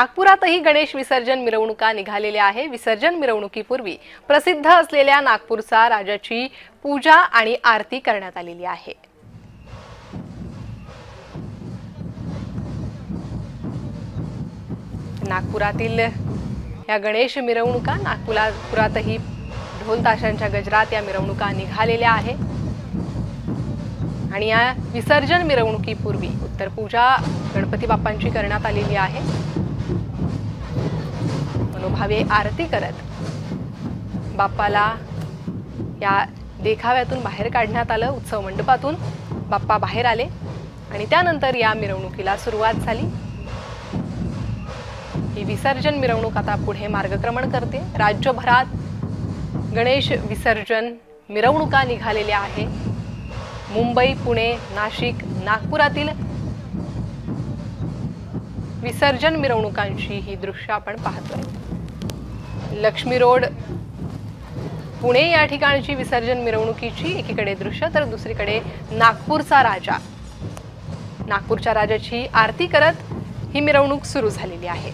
नागपुरातही गणेश विसर्जन मिरवणुका निघालेल्या आहे। विसर्जन मिरवणुकीपूर्वी प्रसिद्ध असलेल्या नागपूरचा राजाची पूजा आणि आरती करण्यात आलेली आहे। नागपुरातील या गणेश मिरवणुका नागपुरातही ढोल ताशांच्या गजरात या मिरवणुका निघालेल्या आहे आणि या विसर्जन मिरवणुकीपूर्वी उत्तर पूजा गणपती बाप्पांची करण्यात आलेली आहे। मनोभावे आरती करत बाप्पाला या देखाव्यातून बाहेर काढण्यात आलं। उत्सव मंडपातून बाप्पा बाहेर आले आणि त्यानंतर या मिरवणुकीला सुरुवात झाली। ही विसर्जन मिरवणूक आता पुढे मार्गक्रमण करते। राज्यभरात गणेश विसर्जन मिरवणुका निघालेल्या आहे। मुंबई, पुणे, नाशिक, नागपुरातील विसर्जन मिरवणुकांची ही दृश्य आपण पाहतोय। लक्ष्मी रोड पुणे या ठिकाणची विसर्जन मिरवणुकीची एकीकडे दृश्य तर दुसरीकडे नागपूरचा राजा, नागपूरच्या राजाची आरती करत ही मिरवणूक सुरू झालेली आहे।